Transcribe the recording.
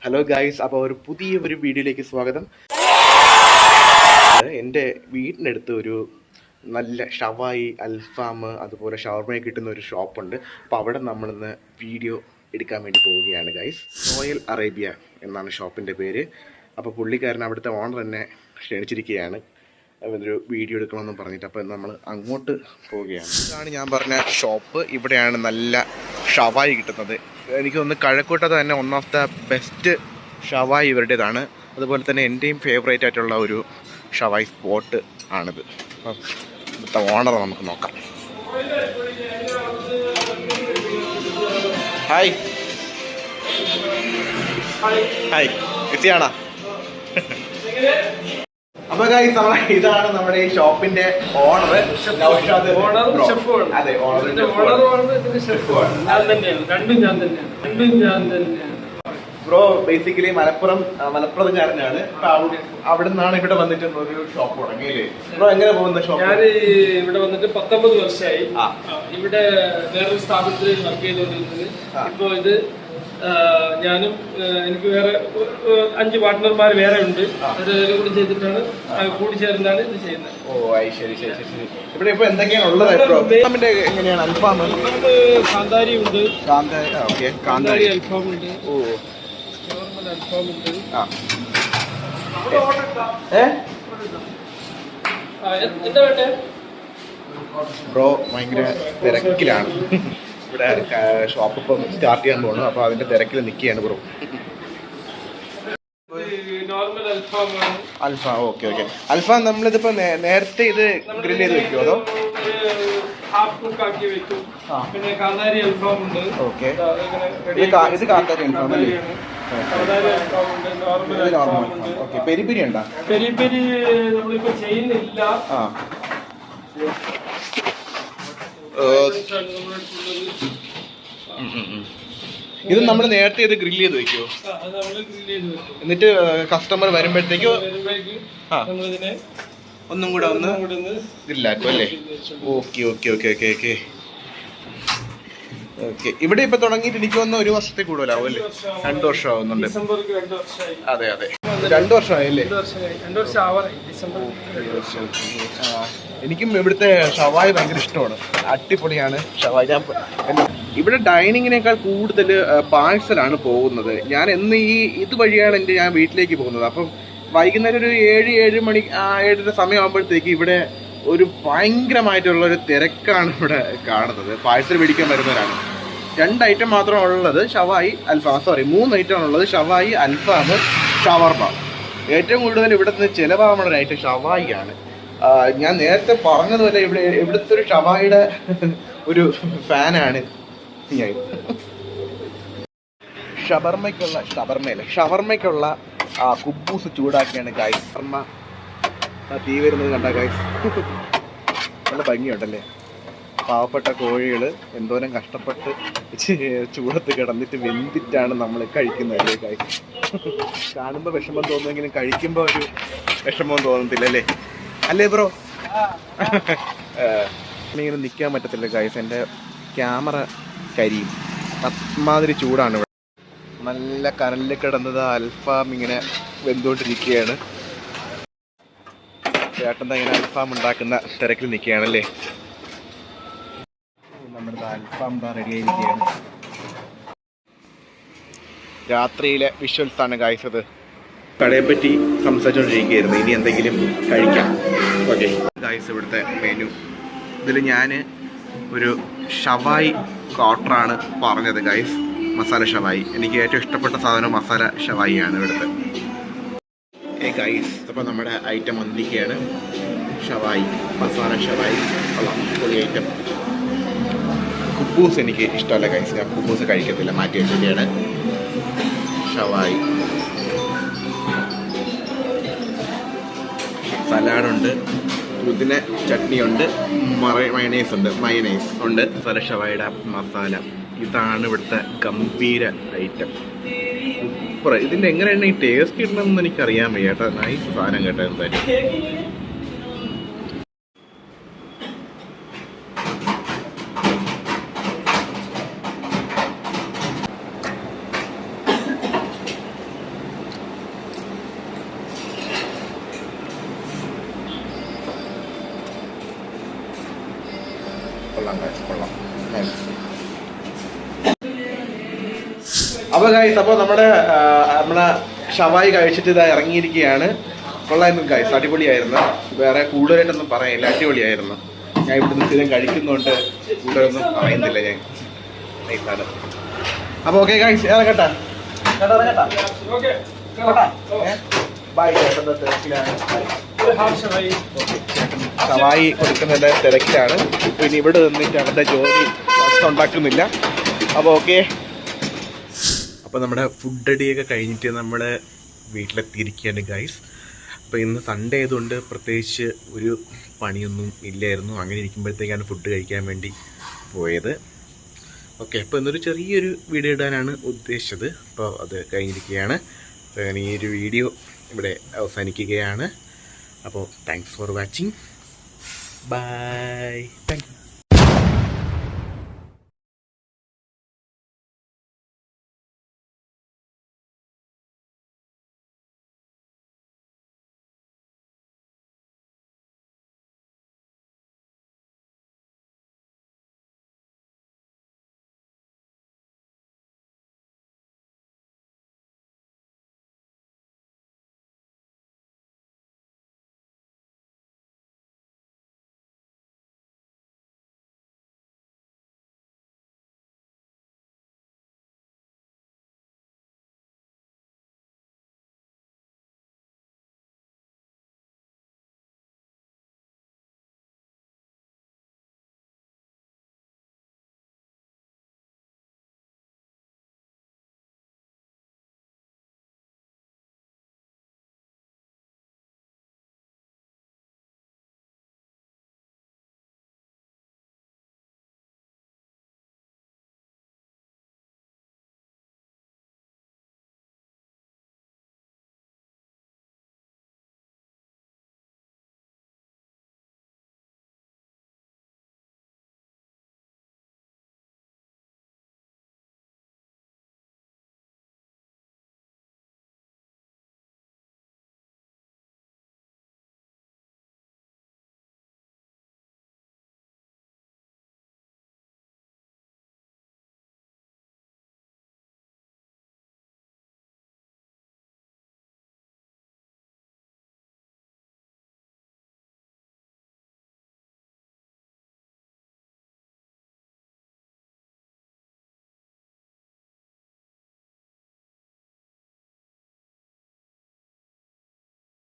Hello guys, അപ്പോൾ ഒരു പുതിയ വീഡിയോയിലേക്ക് സ്വാഗതം. എൻ്റെ വീടിനടുത്ത് ഒരു നല്ല ഷവായി, അൽഫാം, അതുപോലെ ഷവർമയൊക്കെ കിട്ടുന്ന ഒരു ഷോപ്പുണ്ട്. അപ്പോൾ അവിടെ നമ്മളിന്ന് വീഡിയോ എടുക്കാൻ വേണ്ടി പോവുകയാണ് ഗായ്സ്. റോയൽ അറേബ്യ എന്നാണ് ഷോപ്പിൻ്റെ പേര്. അപ്പോൾ പുള്ളിക്കാരൻ അവിടുത്തെ ഓണർ എന്നെ ക്ഷണിച്ചിരിക്കുകയാണ് ഒരു വീഡിയോ എടുക്കണമെന്ന് പറഞ്ഞിട്ട്. അപ്പോൾ നമ്മൾ അങ്ങോട്ട് പോവുകയാണ്. ഇതാണ് ഞാൻ പറഞ്ഞ ഷോപ്പ്. ഇവിടെയാണ് നല്ല ഷവായി കിട്ടുന്നത്. എനിക്ക് തോന്നുന്നു കഴക്കൂട്ടത്ത് തന്നെ വൺ ഓഫ് ദ ബെസ്റ്റ് ഷവായി ഇവരുടേതാണ്. അതുപോലെ തന്നെ എൻ്റെയും ഫേവറേറ്റ് ആയിട്ടുള്ള ഒരു ഷവായി സ്പോട്ട് ആണിത്. അപ്പം ഇവിടുത്തെ ഓണറെ നമുക്ക് നോക്കാം. ഹായ് ഹായ്, ബിസിയാണോ? അപ്പൊ ഗൈസ്, ഇതാണ് നമ്മുടെ ഈ ഷോപ്പിന്റെ ഓണർ. അതെ, ബ്രോ ബേസിക്കലി മലപ്പുറത്തുകാരനാണ്. അവിടെ നിന്നാണ് ഇവിടെ വന്നിട്ട് ഒരു ഷോപ്പ് തുടങ്ങിയില്ലേ ബ്രോ? എങ്ങനെ പോകുന്ന ഷോപ്പ്? ഞാൻ ഇവിടെ വന്നിട്ട് 19 വർഷമായി. ഇവിടെ വേറൊരു സ്ഥാപനത്തിൽ വർക്ക് ചെയ്തുകൊണ്ടിരുന്നത്. ഇപ്പൊ ഇത് ഞാനും എനിക്ക് വേറെ 5 പാർട്ട്ണർമാർ വേറെ ഉണ്ട്. അത് കൂടി ചെയ്തിട്ടാണ് കൂടിച്ചേർന്നാണ് ഇത് ചെയ്യുന്നത്. ഓ ശരി ശരി ശരി. ഇവിടെ ഇപ്പൊ എന്തൊക്കെയാണ് ഉള്ളത്? എങ്ങനെയാണ്? അൽഫാം, കാന്താരി ഉണ്ട്. കാന്താരി അൽഫാം ഉണ്ട്. ഓ, നോർമൽ അൽഫാം ഉണ്ട്. എന്താ വേണ്ടേ ബ്രോ? ഭയങ്കര തിരക്കിലാണ്. ഇവിടെ ഷോപ്പ് ഇപ്പം സ്റ്റാർട്ട് ചെയ്യാൻ പോകുന്നു. അപ്പോൾ അതിൻ്റെ തിരക്കിൽ നിൽക്കുകയാണ് ബ്രോ. അൽഫാം, ഓക്കെ ഓക്കെ. അൽഫാം നമ്മളിതിപ്പോൾ നേരത്തെ ഇത് ഗ്രിൽ ചെയ്ത് വെക്കുമോ അതോ? പിന്നെ കാന്താരി അൽഫാം ഉണ്ട്. ഓക്കെ, ഇത് കാന്താരി അൽഫാം അല്ലേ? നോർമൽ. ഓക്കെ, പെരി പെരി ഉണ്ടോ? പെരി പെരി നമ്മളിപ്പോൾ ചെയ്യുന്നില്ല. ഇത് നമ്മൾ നേരത്തെ ഇത് ഗ്രിൽ ചെയ്ത് വെക്കുമോ? എന്നിട്ട് കസ്റ്റമർ വരുമ്പോഴത്തേക്ക് ഒന്നും കൂടെ ഒന്ന് ഗ്രില്ലാക്കും അല്ലേ? Okay okay okay okay okay okay. ഇവിടെ ഇപ്പൊ തുടങ്ങിയിട്ട് എനിക്ക് തോന്നുന്നു 1 വർഷത്തിൽ കൂടുതലാവും അല്ലേ? 2 വർഷം ആവുന്നുണ്ട്. അതെ അതെ, 2 വർഷമായല്ലേ? എനിക്കും ഇവിടുത്തെ ഷവായി ഭയങ്കര ഇഷ്ടമാണ്. അടിപൊളിയാണ് ഷവായി. ഇവിടെ ഡൈനിങ്ങിനേക്കാൾ കൂടുതൽ പാഴ്സലാണ് പോകുന്നത്. ഞാൻ എന്ന് ഇതുവഴിയാണ് ഞാൻ വീട്ടിലേക്ക് പോകുന്നത്. അപ്പം വൈകുന്നേരം ഒരു 7 മണി 7:30 സമയമാകുമ്പോഴത്തേക്ക് ഇവിടെ ഒരു ഭയങ്കരമായിട്ടുള്ളൊരു തിരക്കാണ് ഇവിടെ കാണുന്നത്. പാഴ്സൽ മേടിക്കാൻ വരുന്നവരാണ്. 2 ഐറ്റം മാത്രമാണ് ഉള്ളത്, ഷവായി, അൽഫാം. 3 ഐറ്റമാണ് ഉള്ളത്, ഷവായി, അൽഫാം, ഷവർമ. ഏറ്റവും കൂടുതൽ ഇവിടെ നിന്ന് ചിലവാകുന്ന ഒരു ഐറ്റം ഷവായിയാണ്. ഞാൻ നേരത്തെ പറഞ്ഞതുപോലെ ഇവിടുത്തെ ഒരു ഷവായിയുടെ ഒരു ഫാനാണ് ഞാൻ. ഷവർമയ്ക്കുള്ള കുബൂസ് ചൂടാക്കിയാണ് ഗായ്സ്. ഷവർമ തീ വരുന്നത് കണ്ട ഗായ്സ്, നല്ല ഭംഗിയുണ്ടല്ലേ? പാവപ്പെട്ട കോഴികൾ എന്തോരം കഷ്ടപ്പെട്ട് ചൂടത്ത് കിടന്നിട്ട് വെന്തിട്ടാണ് നമ്മൾ കഴിക്കുന്നത് ഗായ്സ്. കാണുമ്പോൾ വിഷമം തോന്നുമെങ്കിലും കഴിക്കുമ്പോൾ ഒരു വിഷമം തോന്നത്തില്ലല്ലേ? അല്ലേ ബ്രോ? ഇങ്ങനെ നിൽക്കാൻ പറ്റത്തില്ല ഗായ്സ്, എൻ്റെ ക്യാമറ കരിയും. അമാതിരി ചൂടാണ് ഇവിടെ. നല്ല കനലിൽ കിടന്നത് അൽഫാം ഇങ്ങനെ വെന്തുകൊണ്ടിരിക്കുകയാണ്. ചേട്ടൻ ഇങ്ങനെ അൽഫാം ഉണ്ടാക്കുന്ന തിരക്കിൽ നിൽക്കുകയാണല്ലേ? നമ്മുടെ അൽഫാം റെഡി ആയിരിക്കുകയാണ്. രാത്രിയിലെ വിഷ്വൽസാണ് ഗായ്സ്. അത് കടയെപ്പറ്റി സംസാരിച്ചുകൊണ്ടിരിക്കുകയായിരുന്നു. ഇനി എന്തെങ്കിലും കഴിക്കാം. ഓക്കെ ഗായ്സ്, ഇവിടുത്തെ മെനു. ഇതിൽ ഞാൻ ഒരു ഷവായി ക്വാർട്ടറാണ് പറഞ്ഞത് ഗായ്സ്. മസാല ഷവായി. എനിക്ക് ഏറ്റവും ഇഷ്ടപ്പെട്ട സാധനം മസാല ഷവായിയാണ് ഇവിടുത്തെ. ഗൈസ്, അപ്പോൾ നമ്മുടെ ഐറ്റം വന്നിരിക്കുകയാണ്. ഷവായി, മസാല ഷവായി, പൊളി ഐറ്റം. കുബൂസ് എനിക്ക് ഇഷ്ടമല്ല ഗൈസ്, ഞാൻ കുബൂസ് കഴിക്കത്തില്ല, മാറ്റി വെച്ചിട്ടാണ്. ഷവായി, സലാഡുണ്ട്, പുതിന ചട്നിയുണ്ട്, മയണൈസ് ഉണ്ട്, മസാല ഷവായിയുടെ മസാല. ഇതാണ് ഇവിടുത്തെ ഗംഭീര ഐറ്റം. ഇതിൻ്റെ എങ്ങനെയാണ് ഈ ടേസ്റ്റ് കിട്ടണമെന്ന് എനിക്കറിയാൻ വയ്യ കേട്ടോ. നൈസ് സാധനം കേട്ടോ. എന്തായാലും ഗൈസ്, അപ്പോൾ നമ്മളെ ഷവായി കഴിച്ചിട്ട് ഇതാ ഇറങ്ങിയിരിക്കുകയാണ്. കൊള്ളായിരുന്നു ഗൈസ്, അടിപൊളിയായിരുന്നു. വേറെ കൂടുതലായിട്ടൊന്നും പറയില്ല, അടിപൊളിയായിരുന്നു. ഞാൻ ഇവിടുന്ന് സ്ഥിരം കഴിക്കുന്നുണ്ട്, കൂടുതലൊന്നും പറയുന്നില്ല ഞാൻ. നൈസാണ്. അപ്പോൾ ഓക്കെ ഗൈസ്, ഇറങ്ങട്ടാ. ബൈ. ഷവായി കൊടുക്കുന്നതിൻ്റെ തിരക്കിലാണ്. പിന്നെ ഇവിടെ നിന്നിട്ട് അവരുടെ ജോലി ഉണ്ടാക്കുന്നില്ല. അപ്പോൾ ഓക്കെ. അപ്പോൾ നമ്മുടെ ഫുഡ് അടിയൊക്കെ കഴിഞ്ഞിട്ട് നമ്മൾ വീട്ടിലെത്തിയിരിക്കുകയാണ് ഗൈസ്. അപ്പോൾ ഇന്ന് സൺഡേ ആയതുകൊണ്ട് പ്രത്യേകിച്ച് ഒരു പണിയൊന്നും ഇല്ലായിരുന്നു. അങ്ങനെ ഇരിക്കുമ്പോഴത്തേക്കാണ് ഫുഡ് കഴിക്കാൻ വേണ്ടി പോയത്. ഓക്കെ, അപ്പോൾ ഇന്നൊരു ചെറിയൊരു വീഡിയോ ഇടാനാണ് ഉദ്ദേശിച്ചത്. അപ്പോൾ അത് കഴിഞ്ഞിരിക്കുകയാണ്. അപ്പോൾ ഞാൻ ഈ ഒരു വീഡിയോ ഇവിടെ അവസാനിക്കുകയാണ്. അപ്പോൾ thanks for watching. Bye. Thank U.